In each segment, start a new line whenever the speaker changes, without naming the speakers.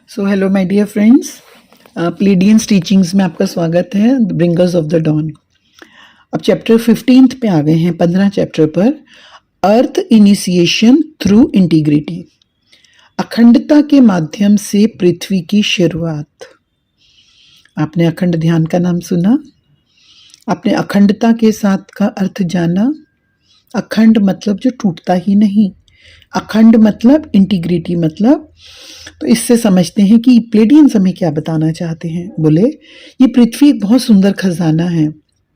So hello my dear friends, Pleiadians teachings में आपका स्वागत है। Bringers of the dawn. अब चैप्टर 15 पे आ गए हैं, 15 चैप्टर पर। अर्थ इनिशिएशन थ्रू इंटीग्रिटी, अखंडता के माध्यम से पृथ्वी की शुरुआत। आपने अखंड ध्यान का नाम सुना, आपने अखंडता के साथ का अर्थ जाना। अखंड मतलब जो टूटता ही नहीं, अखंड मतलब इंटीग्रिटी मतलब। तो इससे समझते हैं कि प्लेडियंस हमें क्या बताना चाहते हैं। बोले ये पृथ्वी एक बहुत सुंदर खजाना है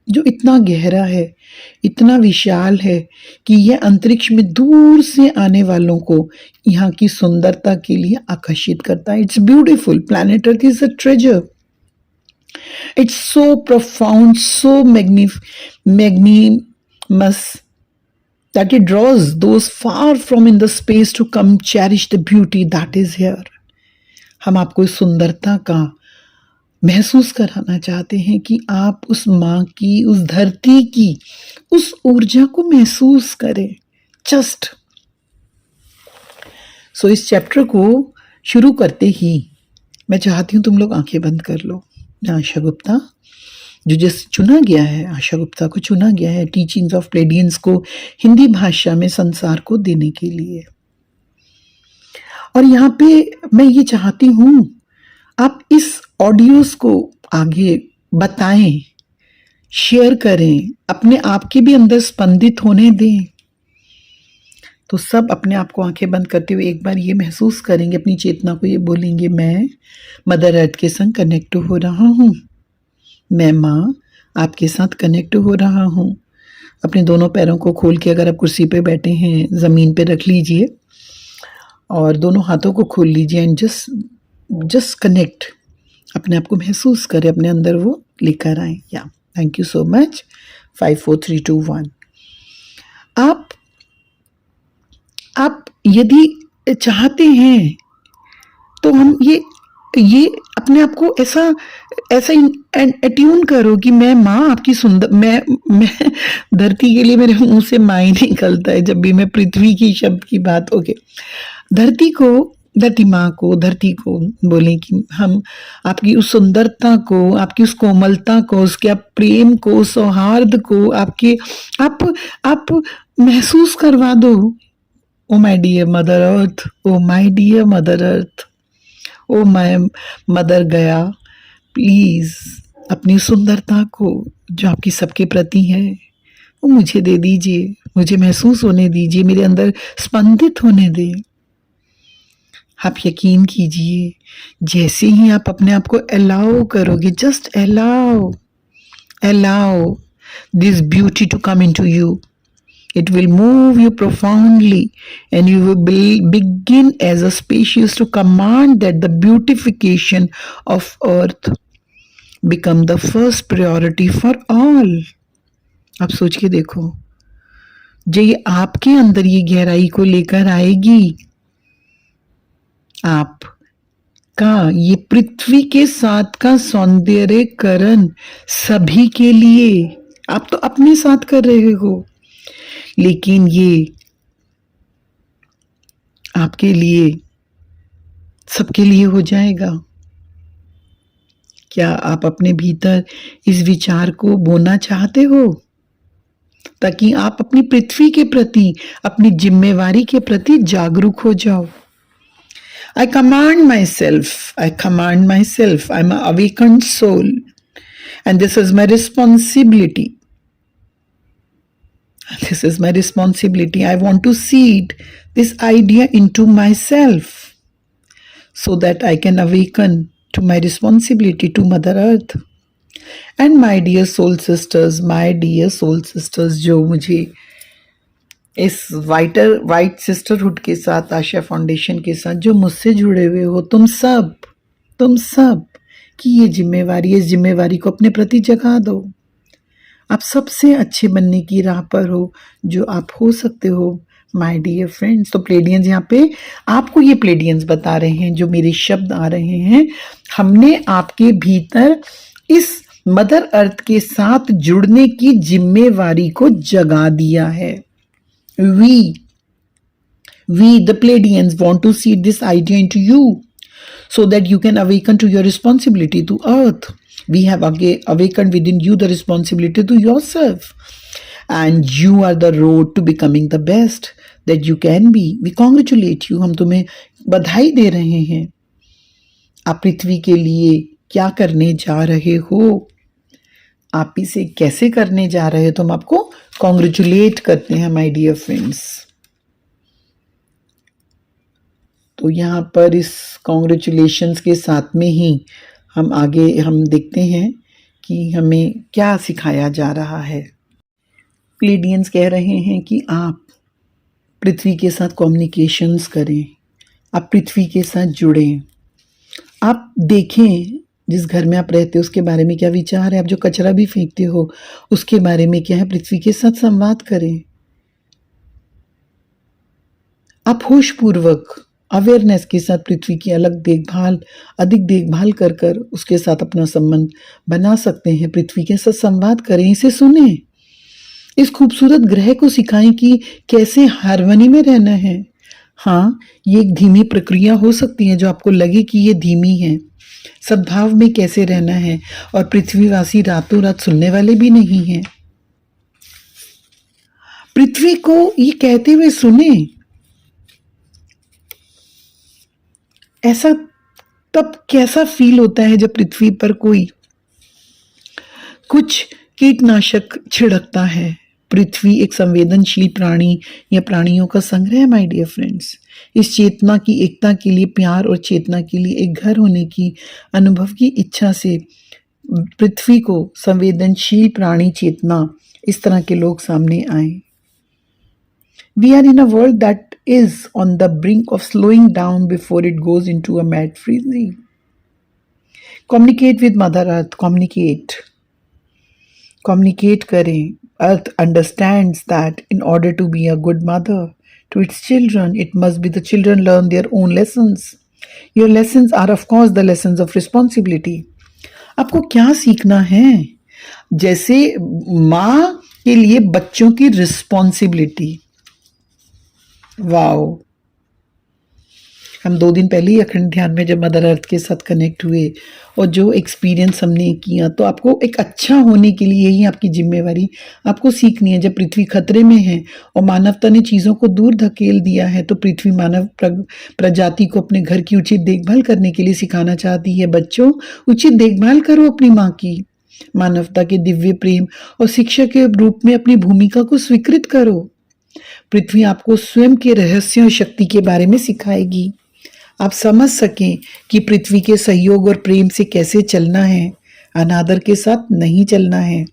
जो इतना गहरा है, इतना विशाल है कि यह अंतरिक्ष में दूर से आने वालों को यहाँ की सुंदरता के लिए आकर्षित करता है। It's beautiful, planet earth is a treasure. It's so profound, so magnanimous that it draws those far from in the space to come cherish the beauty that is here. हम आपको इस सुंदरता का महसूस कराना चाहते हैं कि आप उस माँ की, उस धरती की, उस ऊर्जा को महसूस करें। जस्ट सो इस चैप्टर को शुरू करते ही मैं चाहती हूँ तुम लोग आंखें बंद कर लो। आशा गुप्ता जो जिस चुना गया है, आशा गुप्ता को चुना गया है टीचिंग्स ऑफ प्लेडियंस को हिंदी भाषा में संसार को देने के लिए। और यहाँ पे मैं ये चाहती हूँ आप इस ऑडियोस को आगे बताएं, शेयर करें, अपने आप के भी अंदर स्पंदित होने दें। तो सब अपने आप को आंखें बंद करते हुए एक बार ये महसूस करेंगे, अपनी चेतना को ये बोलेंगे, मैं मदर अर्थ के संग कनेक्ट हो रहा हूँ, मैं माँ आपके साथ कनेक्ट हो रहा हूँ। अपने दोनों पैरों को खोल के, अगर आप कुर्सी पे बैठे हैं, ज़मीन पे रख लीजिए और दोनों हाथों को खोल लीजिए एंड जस्ट कनेक्ट। अपने आप को महसूस करें, अपने अंदर वो लेकर आए। या थैंक यू सो मच। 5 4 3 2 1। आप यदि चाहते हैं तो हम ये अपने आप को ऐसा अट्यून करो कि मैं माँ आपकी सुंदर, मैं धरती के लिए मेरे मुंह से माँ ही निकलता है जब भी मैं पृथ्वी की शब्द की बात हो गई। धरती माँ को, धरती को बोले कि हम आपकी उस सुंदरता को, आपकी उस कोमलता को, उसके आप प्रेम को, सौहार्द को आप महसूस करवा दो। Oh my dear mother earth, oh my dear mother earth, oh my mother Gaia, please अपनी सुंदरता को जो आपकी सबके प्रति है वो मुझे दे दीजिए, मुझे महसूस होने दीजिए, मेरे अंदर स्पंदित होने दे। आप यकीन कीजिए, जैसे ही आप अपने आप को अलाउ करोगे, just allow this beauty to come into you, it will move you profoundly and you will begin as a species to command that the beautification of earth become the first priority for all. आप सोच के देखो, जो ये आपके अंदर ये गहराई को लेकर आएगी, आप का ये पृथ्वी के साथ का सौंदर्यकरण सभी के लिए। आप तो अपने साथ कर रहे हो, लेकिन ये आपके लिए, सबके लिए हो जाएगा। क्या आप अपने भीतर इस विचार को बोना चाहते हो ताकि आप अपनी पृथ्वी के प्रति, अपनी जिम्मेवारी के प्रति जागरूक हो जाओ। I command myself, I am an awakened soul and this is my responsibility. This is my responsibility. I want to seed this idea into myself so that I can awaken to my responsibility to Mother Earth. And my dear soul sisters, जो मुझे इस white sisterhood के साथ, आशा foundation के साथ जो मुझसे जुड़े हुए हो, तुम सब की ये जिम्मेवारी, इस जिम्मेवारी को अपने प्रति जगा दो। आप सबसे अच्छे बनने की राह पर हो जो आप हो सकते हो माय डियर फ्रेंड्स। तो प्लेडियंस यहाँ पे आपको ये प्लेडियंस बता रहे हैं, जो मेरे शब्द आ रहे हैं, हमने आपके भीतर इस मदर अर्थ के साथ जुड़ने की जिम्मेवारी को जगा दिया है। We the Pleiadians want to seed this idea into you so that you can awaken to your responsibility to earth. We have awakened within you the responsibility to yourself, and you are the road to becoming the best that you can be. We congratulate you. हम तुम्हें बधाई दे रहे हैं। आप पृथ्वी के लिए क्या करने जा रहे हो, आप इसे कैसे करने जा रहे हो, तो हम आपको कॉन्ग्रेचुलेट करते हैं माय डियर फ्रेंड्स। तो यहाँ पर इस कॉन्ग्रेचुलेशंस के साथ में ही हम आगे हम देखते हैं कि हमें क्या सिखाया जा रहा है। प्लेडियंस कह रहे हैं कि आप पृथ्वी के साथ कम्युनिकेशंस करें, आप पृथ्वी के साथ जुड़ें, आप देखें जिस घर में आप रहते हो उसके बारे में क्या विचार है, आप जो कचरा भी फेंकते हो उसके बारे में क्या है, पृथ्वी के साथ संवाद करें। आप होशपूर्वक अवेयरनेस के साथ पृथ्वी की अधिक देखभाल कर कर उसके साथ अपना संबंध बना सकते हैं। पृथ्वी के साथ संवाद करें, इसे सुने, इस खूबसूरत ग्रह को सिखाएं कि कैसे हार्मनी में रहना है। हाँ, ये एक धीमी प्रक्रिया हो सकती है जो आपको लगे कि ये धीमी है। सद्भाव में कैसे रहना है, और पृथ्वीवासी रातों रात सुनने वाले भी नहीं हैं। पृथ्वी को ये कहते हुए सुने। ऐसा तब कैसा फील होता है जब पृथ्वी पर कोई कुछ कीटनाशक छिड़कता है। पृथ्वी एक संवेदनशील प्राणी या प्राणियों का संग्रह है माय डियर फ्रेंड्स। इस चेतना की एकता के लिए, प्यार और चेतना के लिए एक घर होने की अनुभव की इच्छा से पृथ्वी को संवेदनशील प्राणी चेतना, इस तरह के लोग सामने आए। We are in a world that is on the brink of slowing down before it goes into a mad frenzy. Communicate with Mother Earth. Communicate करें। Earth understands that in order to be a good mother to its children, it must be the children learn their own lessons. Your lessons are of course the lessons of responsibility. आपको क्या सीखना है? जैसे माँ के लिए बच्चों की रिस्पॉन्सिबिलिटी। वाओ, हम 2 दिन पहले ही अखंड ध्यान में जब मदर अर्थ के साथ कनेक्ट हुए और जो एक्सपीरियंस हमने किया, तो आपको एक अच्छा होने के लिए यही आपकी जिम्मेवारी आपको सीखनी है। जब पृथ्वी खतरे में है और मानवता ने चीज़ों को दूर धकेल दिया है, तो पृथ्वी मानव प्रजाति को अपने घर की उचित देखभाल करने के लिए सिखाना चाहती है। बच्चों, उचित देखभाल करो अपनी माँ की। मानवता के दिव्य प्रेम और शिक्षा के रूप में अपनी भूमिका को स्वीकृत करो। पृथ्वी आपको स्वयं के रहस्य और शक्ति के बारे में सिखाएगी। आप समझ सकें कि पृथ्वी के सहयोग और प्रेम से कैसे चलना है, अनादर के साथ नहीं चलना है।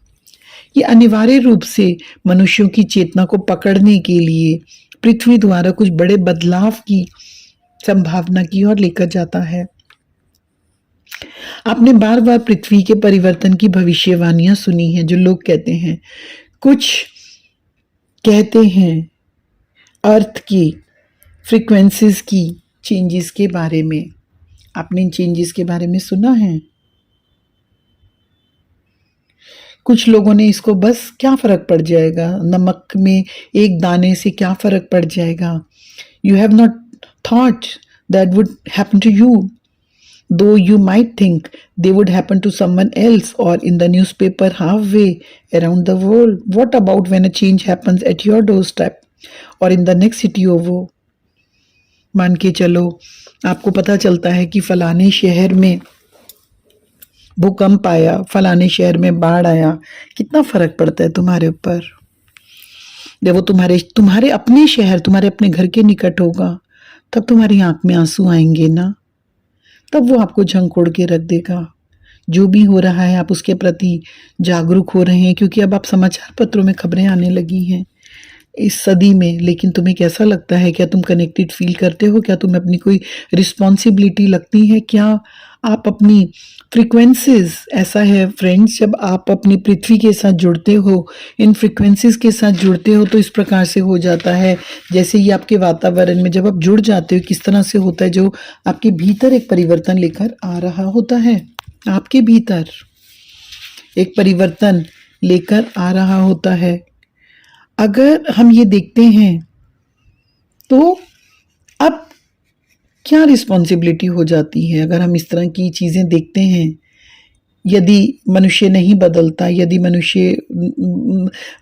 ये अनिवार्य रूप से मनुष्यों की चेतना को पकड़ने के लिए पृथ्वी द्वारा कुछ बड़े बदलाव की संभावना की ओर लेकर जाता है। आपने बार बार पृथ्वी के परिवर्तन की भविष्यवाणियां सुनी हैं, जो लोग कहते हैं, कुछ कहते हैं अर्थ की फ्रीक्वेंसीज की चेंजेस के बारे में। आपने इन चेंजेस के बारे में सुना है? कुछ लोगों ने इसको बस क्या फर्क पड़ जाएगा, नमक में एक दाने से क्या फर्क पड़ जाएगा, you have not thought that would happen to you, though you might think they would happen to someone else or in the newspaper halfway around the world. What about when a change happens at your doorstep or in the next city over? मान के चलो आपको पता चलता है कि फलाने शहर में भूकंप आया, फलाने शहर में बाढ़ आया, कितना फर्क पड़ता है तुम्हारे ऊपर। जब वो तुम्हारे अपने शहर, तुम्हारे अपने घर के निकट होगा, तब तुम्हारी आंख में आंसू आएंगे ना, तब वो आपको झंकोड़ के रख देगा। जो भी हो रहा है आप उसके प्रति जागरूक हो रहे हैं, क्योंकि अब आप समाचार पत्रों में खबरें आने लगी हैं इस सदी में। लेकिन तुम्हें कैसा लगता है? क्या तुम कनेक्टेड फील करते हो? क्या तुम्हें अपनी कोई रिस्पॉन्सिबिलिटी लगती है? क्या आप अपनी फ्रीक्वेंसीज, ऐसा है फ्रेंड्स, जब आप अपनी पृथ्वी के साथ जुड़ते हो, इन फ्रीक्वेंसीज के साथ जुड़ते हो, तो इस प्रकार से हो जाता है जैसे ये आपके वातावरण में जब आप जुड़ जाते हो, किस तरह से होता है, जो आपके भीतर एक परिवर्तन लेकर आ रहा होता है। आपके भीतर एक परिवर्तन लेकर आ रहा होता है। अगर हम ये देखते हैं तो अब क्या रिस्पॉन्सिबिलिटी हो जाती है अगर हम इस तरह की चीज़ें देखते हैं। यदि मनुष्य नहीं बदलता, यदि मनुष्य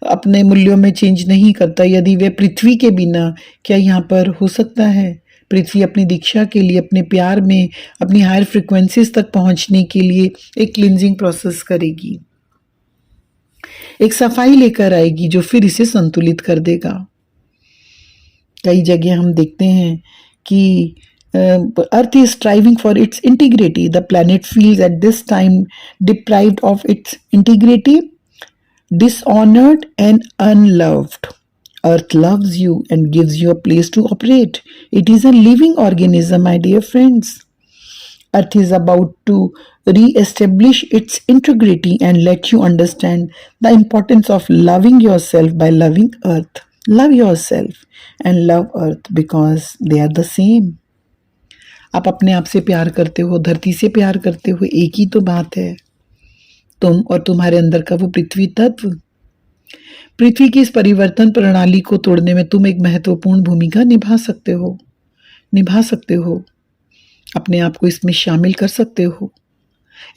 अपने मूल्यों में चेंज नहीं करता, यदि वह पृथ्वी के बिना क्या यहाँ पर हो सकता है? पृथ्वी अपनी दीक्षा के लिए, अपने प्यार में, अपनी हायर फ्रीक्वेंसीज तक पहुँचने के लिए एक क्लींजिंग प्रोसेस करेगी, एक सफाई लेकर आएगी जो फिर इसे संतुलित कर देगा। कई जगह हम देखते हैं कि Earth is striving for its integrity. The planet feels at this time deprived of its integrity, dishonored and unloved. Earth loves you and gives you a place to operate. It is a living organism, my dear friends. Earth is about to re-establish its integrity and let you understand the importance of loving yourself by loving Earth. Love yourself and love Earth because they are the same. आप अपने आप से प्यार करते हो, धरती से प्यार करते हो, एक ही तो बात है, तुम और तुम्हारे अंदर का वो पृथ्वी तत्व। पृथ्वी की इस परिवर्तन प्रणाली को तोड़ने में तुम एक महत्वपूर्ण भूमिका निभा सकते हो, अपने आप को इसमें शामिल कर सकते हो।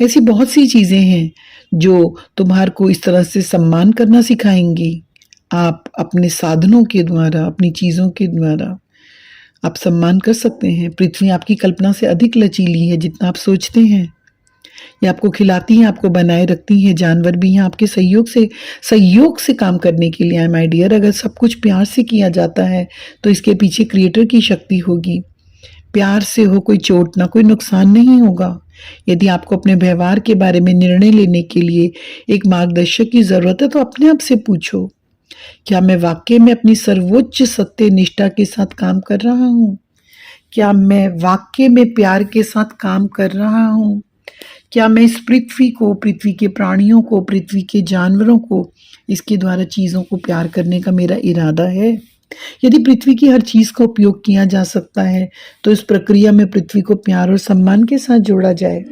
ऐसी बहुत सी चीज़ें हैं जो तुम्हारे को इस तरह से सम्मान करना सिखाएंगी। आप अपने साधनों के द्वारा, अपनी चीज़ों के द्वारा आप सम्मान कर सकते हैं। पृथ्वी आपकी कल्पना से अधिक लचीली है जितना आप सोचते हैं। ये आपको खिलाती है, आपको बनाए रखती है। जानवर भी हैं आपके सहयोग से काम करने के लिए। माय डियर, अगर सब कुछ प्यार से किया जाता है तो इसके पीछे क्रिएटर की शक्ति होगी। प्यार से हो, कोई चोट ना, कोई नुकसान नहीं होगा। यदि आपको अपने व्यवहार के बारे में निर्णय लेने के लिए एक मार्गदर्शक की ज़रूरत है तो अपने आप से पूछो, क्या मैं वाकई में अपनी सर्वोच्च सत्य निष्ठा के साथ काम कर रहा हूँ? क्या मैं वाकई में प्यार के साथ काम कर रहा हूँ? क्या मैं इस पृथ्वी को, पृथ्वी के प्राणियों को, पृथ्वी के जानवरों को, इसके द्वारा चीज़ों को प्यार करने का मेरा इरादा है? यदि पृथ्वी की हर चीज़ का उपयोग किया जा सकता है तो इस प्रक्रिया में पृथ्वी को प्यार और सम्मान के साथ जोड़ा जाए।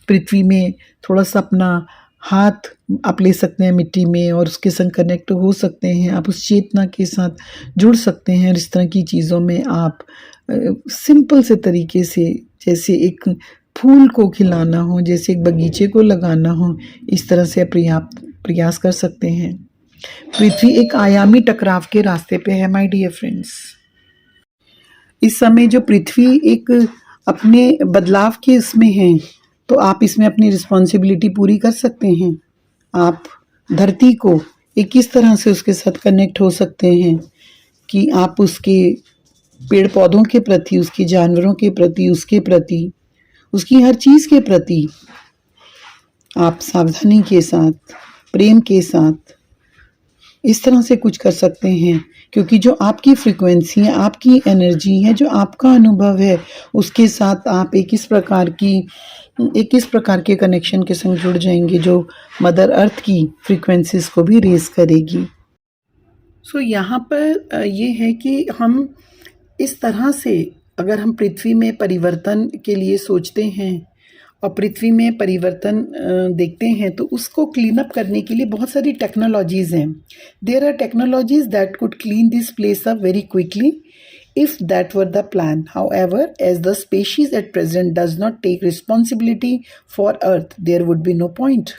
पृथ्वी में थोड़ा सा अपना हाथ आप ले सकते हैं मिट्टी में और उसके संग कनेक्ट हो सकते हैं। आप उस चेतना के साथ जुड़ सकते हैं और इस तरह की चीज़ों में आप सिंपल से तरीके से, जैसे एक फूल को खिलाना हो, जैसे एक बगीचे को लगाना हो, इस तरह से प्रयास कर सकते हैं। पृथ्वी एक आयामी टकराव के रास्ते पे है माय डियर फ्रेंड्स। इस समय जो पृथ्वी एक अपने बदलाव के इसमें है तो आप इसमें अपनी रिस्पॉन्सिबिलिटी पूरी कर सकते हैं। आप धरती को एक किस तरह से उसके साथ कनेक्ट हो सकते हैं कि आप उसके पेड़ पौधों के प्रति, उसके जानवरों के प्रति, उसके प्रति, उसकी हर चीज़ के प्रति आप सावधानी के साथ, प्रेम के साथ इस तरह से कुछ कर सकते हैं, क्योंकि जो आपकी फ्रीक्वेंसी है, आपकी एनर्जी है, जो आपका अनुभव है, उसके साथ आप एक इस प्रकार के कनेक्शन के संग जुड़ जाएंगे जो मदर अर्थ की फ्रीक्वेंसीज को भी रेज करेगी। सो यहाँ पर ये है कि हम इस तरह से अगर हम पृथ्वी में परिवर्तन के लिए सोचते हैं और पृथ्वी में परिवर्तन देखते हैं तो उसको क्लीन अप करने के लिए बहुत सारी टेक्नोलॉजीज़ हैं। There are technologies that could clean this place up very quickly if that were the plan. However, as the species at present does not take responsibility for Earth, there would be no point.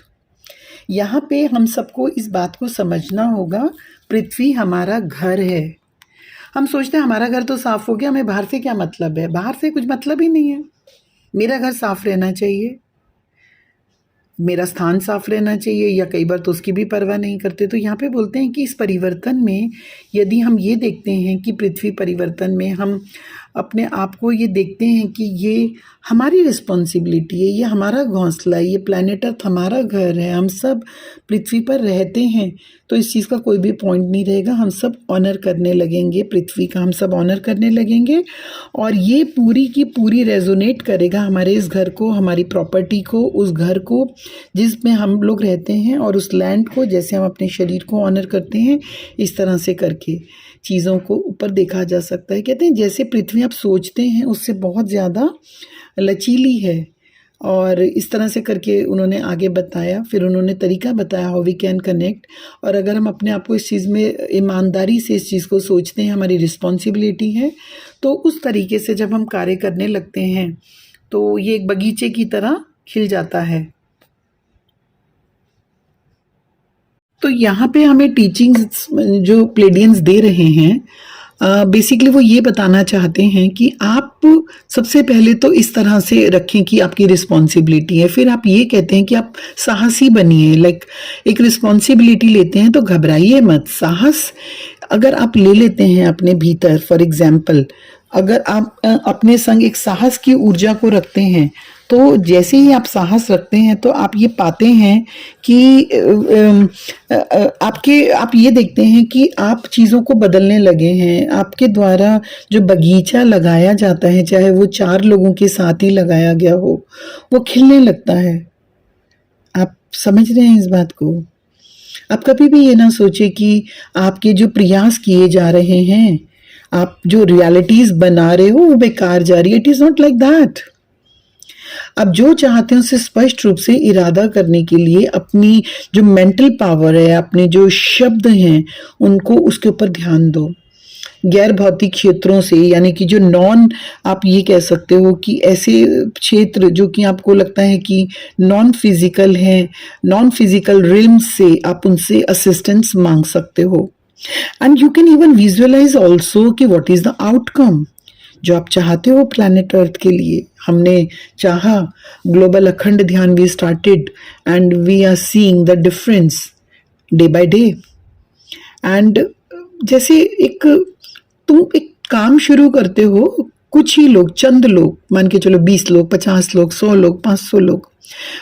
यहाँ पे हम सबको इस बात को समझना होगा, पृथ्वी हमारा घर है। हम सोचते हैं हमारा घर तो साफ हो गया, हमें बाहर से क्या मतलब है? बाहर से कुछ मतलब ही नहीं है। मेरा घर साफ रहना चाहिए, मेरा स्थान साफ रहना चाहिए, या कई बार तो उसकी भी परवाह नहीं करते। तो यहाँ पे बोलते हैं कि इस परिवर्तन में यदि हम ये देखते हैं कि पृथ्वी परिवर्तन में हम अपने आप को ये देखते हैं कि ये हमारी रिस्पॉन्सिबिलिटी है, ये हमारा घोंसला है, ये प्लैनेट अर्थ हमारा घर है, हम सब पृथ्वी पर रहते हैं, तो इस चीज़ का कोई भी पॉइंट नहीं रहेगा। हम सब ऑनर करने लगेंगे पृथ्वी का, हम सब ऑनर करने लगेंगे और ये पूरी की पूरी रेजोनेट करेगा हमारे इस घर को, हमारी प्रॉपर्टी को, उस घर को जिसमें हम लोग रहते हैं, और उस लैंड को, जैसे हम अपने शरीर को ऑनर करते हैं, इस तरह से करके चीज़ों को ऊपर देखा जा सकता है। कहते हैं जैसे पृथ्वी आप सोचते हैं उससे बहुत ज़्यादा लचीली है। और इस तरह से करके उन्होंने आगे बताया। फिर उन्होंने तरीका बताया हाउ वी कैन कनेक्ट। और अगर हम अपने आप को इस चीज़ में ईमानदारी से इस चीज़ को सोचते हैं, हमारी रिस्पॉन्सिबिलिटी है, तो उस तरीके से जब हम कार्य करने लगते हैं तो ये एक बगीचे की तरह खिल जाता है। तो यहाँ पे हमें टीचिंग्स जो प्लेडियंस दे रहे हैं, बेसिकली वो ये बताना चाहते हैं कि आप सबसे पहले तो इस तरह से रखें कि आपकी रिस्पॉन्सिबिलिटी है। फिर आप ये कहते हैं कि आप साहसी बनिए, लाइक एक रिस्पॉन्सिबिलिटी लेते हैं तो घबराइए मत। साहस अगर आप ले लेते हैं अपने भीतर, फॉर एग्जाम्पल अगर आप अपने संग एक साहस की ऊर्जा को रखते हैं, तो जैसे ही आप साहस रखते हैं तो आप ये पाते हैं कि आप ये देखते हैं कि आप चीज़ों को बदलने लगे हैं। आपके द्वारा जो बगीचा लगाया जाता है, चाहे वो 4 लोगों के साथ ही लगाया गया हो, वो खिलने लगता है। आप समझ रहे हैं इस बात को? आप कभी भी ये ना सोचे कि आपके जो प्रयास किए जा रहे हैं, आप जो रियलिटीज बना रहे हो वो बेकार जा रही है। It is not like that. आप जो चाहते हैं उसे स्पष्ट रूप से इरादा करने के लिए अपनी जो मेंटल पावर है, अपने जो शब्द हैं, उनको उसके ऊपर ध्यान दो। गैर भौतिक क्षेत्रों से, यानी कि जो नॉन, आप ये कह सकते हो कि ऐसे क्षेत्र जो कि आपको लगता है कि नॉन फिजिकल हैं, नॉन फिजिकल रिल्म से आप उनसे असिस्टेंस मांग सकते हो। And you can even visualise also कि व्हाट इज द आउटकम जो आप चाहते हो प्लैनेट अर्थ के लिए। हमने चाहा ग्लोबल अखंड ध्यान, we started and we are seeing the difference day by day. And जैसे तुम एक काम शुरू करते हो, कुछ ही लोग, चंद लोग, मान के चलो 20 लोग, 50 लोग, 100 लोग, 500 लोग,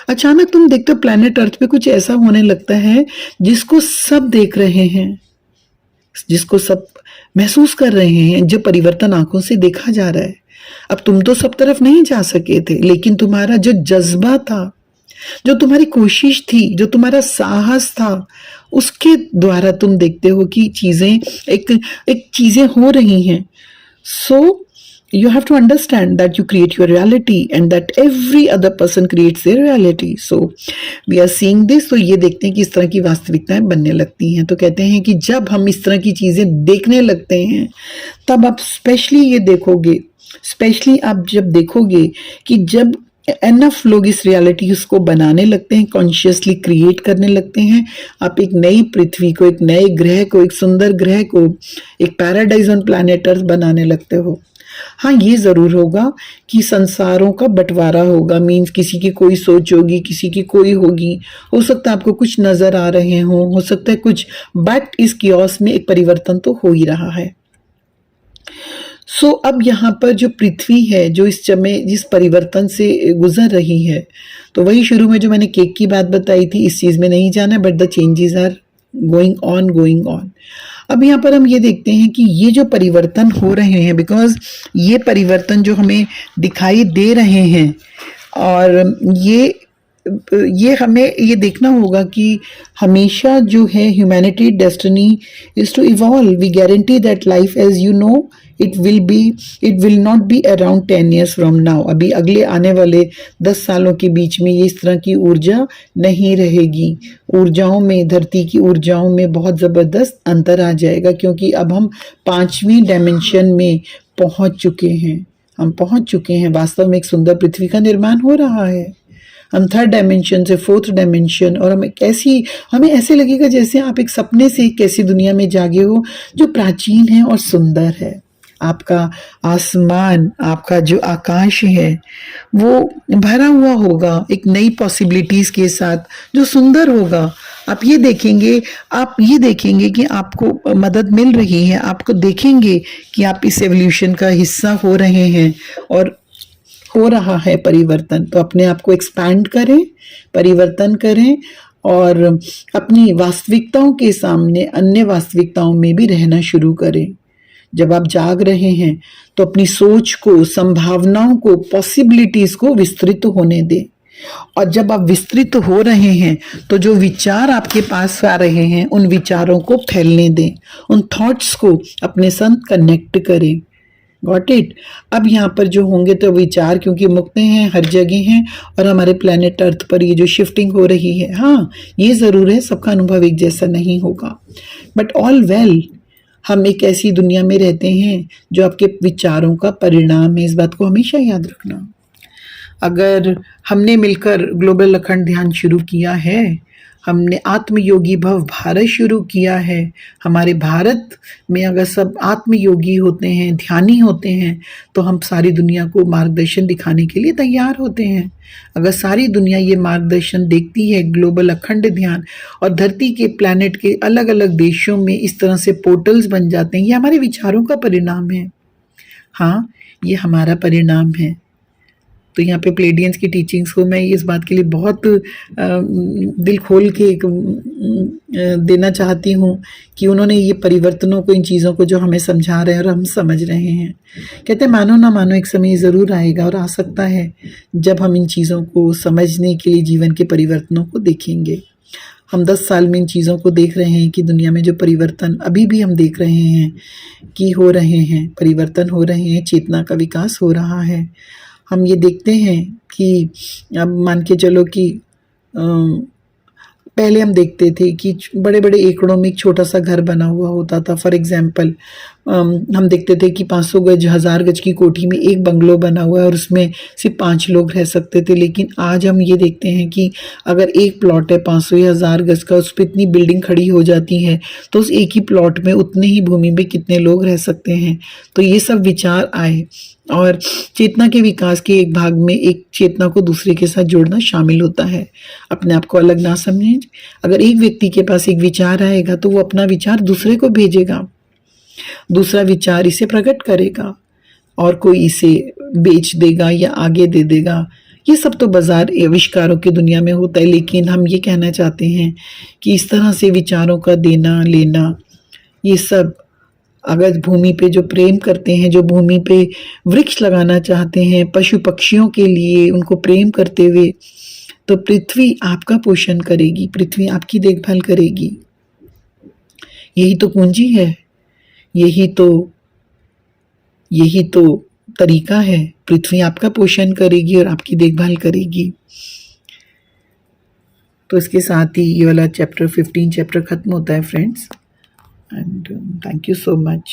अचानक तुम देखते हो प्लैनेट अर्थ पे कुछ ऐसा होने लगता है जिसको सब देख रहे हैं, जिसको सब महसूस कर रहे हैं, जो परिवर्तन आंखों से देखा जा रहा है। अब तुम तो सब तरफ नहीं जा सके थे, लेकिन तुम्हारा जो जज्बा था, जो तुम्हारी कोशिश थी, जो तुम्हारा साहस था, उसके द्वारा तुम देखते हो कि चीजें एक चीजें हो रही हैं। सो you have to understand that you create your reality and that every other person creates their reality. So we are seeing this. तो ये देखते हैं कि इस तरह की वास्तविकताएं बनने लगती हैं। तो कहते हैं कि जब हम इस तरह की चीजें देखने लगते हैं, तब आप स्पेशली ये देखोगे, स्पेशली आप जब देखोगे कि जब एनफ लोग इस रियलिटी उसको बनाने लगते हैं, कॉन्शियसली क्रिएट करने लगते हैं, आप एक नई पृथ्वी को, एक नए ग्रह को, एक सुंदर ग्रह को, एक पैराडाइज ऑन प्लैनेट अर्थ बनाने लगते हो। हाँ, ये जरूर होगा कि संसारों का बंटवारा होगा, मीन्स किसी की कोई सोच होगी, किसी की कोई होगी, हो सकता है आपको कुछ नजर आ रहे हो सकता है कुछ, बट इस कियोस में एक परिवर्तन तो हो ही रहा है। सो अब यहाँ पर जो पृथ्वी है, जो इस समय जिस परिवर्तन से गुजर रही है, तो वही शुरू में जो मैंने केक की बात बताई थी, इस चीज में नहीं जाना, but the changes are going on. अब यहाँ पर हम ये देखते हैं कि ये जो परिवर्तन हो रहे हैं, बिकॉज ये परिवर्तन जो हमें दिखाई दे रहे हैं, और ये हमें ये देखना होगा कि हमेशा जो है humanity destiny is to evolve. We guarantee that life as you know it will not be around 10 years from now. अभी अगले आने वाले 10 सालों के बीच में ये इस तरह की ऊर्जा नहीं रहेगी। ऊर्जाओं में, धरती की ऊर्जाओं में बहुत ज़बरदस्त अंतर आ जाएगा, क्योंकि अब हम 5वीं डायमेंशन में पहुंच चुके हैं। हम पहुंच चुके हैं, वास्तव में एक सुंदर पृथ्वी का निर्माण हो रहा है। हम 3rd डायमेंशन से 4th डायमेंशन, और हमें ऐसे लगेगा जैसे आप एक सपने से एक ऐसी दुनिया में जागे हो जो प्राचीन है और सुंदर है। आपका आसमान, आपका जो आकाश है, वो भरा हुआ होगा एक नई पॉसिबिलिटीज के साथ, जो सुंदर होगा। आप ये देखेंगे कि आपको मदद मिल रही है, आपको देखेंगे कि आप इस एवोल्यूशन का हिस्सा हो रहे हैं और हो रहा है परिवर्तन। तो अपने आप को एक्सपैंड करें, परिवर्तन करें, और अपनी वास्तविकताओं के सामने अन्य वास्तविकताओं में भी रहना शुरू करें। जब आप जाग रहे हैं तो अपनी सोच को, संभावनाओं को, पॉसिबिलिटीज को विस्तृत होने दें। और जब आप विस्तृत हो रहे हैं तो जो विचार आपके पास आ रहे हैं, उन विचारों को फैलने दें, उन थॉट्स को अपने साथ कनेक्ट करें। Got it. अब यहाँ पर जो होंगे तो विचार, क्योंकि मुक्त हैं, हर जगह हैं, और हमारे प्लेनेट अर्थ पर ये जो शिफ्टिंग हो रही है, हाँ ये ज़रूर है सबका अनुभव एक जैसा नहीं होगा, बट ऑल वेल। हम एक ऐसी दुनिया में रहते हैं जो आपके विचारों का परिणाम है, इस बात को हमेशा याद रखना। अगर हमने मिलकर ग्लोबल अखंड ध्यान शुरू किया है, हमने आत्मयोगी भव भारत शुरू किया है, हमारे भारत में अगर सब आत्मयोगी होते हैं, ध्यानी होते हैं, तो हम सारी दुनिया को मार्गदर्शन दिखाने के लिए तैयार होते हैं। अगर सारी दुनिया ये मार्गदर्शन देखती है, ग्लोबल अखंड ध्यान, और धरती के प्लैनेट के अलग अलग देशों में इस तरह से पोर्टल्स बन जाते हैं, ये हमारे विचारों का परिणाम है। हाँ, ये हमारा परिणाम है। तो यहाँ पे प्लेडियंस की टीचिंग्स को मैं इस बात के लिए बहुत दिल खोल के देना चाहती हूँ कि उन्होंने ये परिवर्तनों को, इन चीज़ों को जो हमें समझा रहे हैं और हम समझ रहे हैं, कहते हैं मानो ना मानो एक समय ज़रूर आएगा और आ सकता है जब हम इन चीज़ों को समझने के लिए जीवन के परिवर्तनों को देखेंगे। हम 10 साल में इन चीज़ों को देख रहे हैं कि दुनिया में जो परिवर्तन अभी भी हम देख रहे हैं कि हो रहे हैं, परिवर्तन हो रहे हैं, चेतना का विकास हो रहा है। हम ये देखते हैं कि अब मान के चलो कि पहले हम देखते थे कि बड़े बड़े एकड़ों में एक छोटा सा घर बना हुआ होता था। फॉर एग्जांपल हम देखते थे कि 500 गज, 1000 गज की कोठी में एक बंगलो बना हुआ है और उसमें सिर्फ 5 लोग रह सकते थे। लेकिन आज हम ये देखते हैं कि अगर एक प्लॉट है 500 या 1000 गज का, उस पर इतनी बिल्डिंग खड़ी हो जाती है, तो उस एक ही प्लॉट में उतने ही भूमि में कितने लोग रह सकते हैं। तो ये सब विचार आए, और चेतना के विकास के एक भाग में एक चेतना को दूसरे के साथ जोड़ना शामिल होता है। अपने आप को अलग ना समझें। अगर एक व्यक्ति के पास एक विचार आएगा तो वो अपना विचार दूसरे को भेजेगा, दूसरा विचार इसे प्रकट करेगा, और कोई इसे बेच देगा या आगे दे देगा। ये सब तो बाजार आविष्कारों की दुनिया में होता है। लेकिन हम ये कहना चाहते हैं कि इस तरह से विचारों का देना लेना, ये सब अगर भूमि पे जो प्रेम करते हैं, जो भूमि पे वृक्ष लगाना चाहते हैं पशु पक्षियों के लिए, उनको प्रेम करते हुए, तो पृथ्वी आपका पोषण करेगी, पृथ्वी आपकी देखभाल करेगी। यही तो कुंजी है, यही तो तरीका है। पृथ्वी आपका पोषण करेगी और आपकी देखभाल करेगी। तो इसके साथ ही ये वाला चैप्टर 15 चैप्टर खत्म होता है friends, and thank you so much.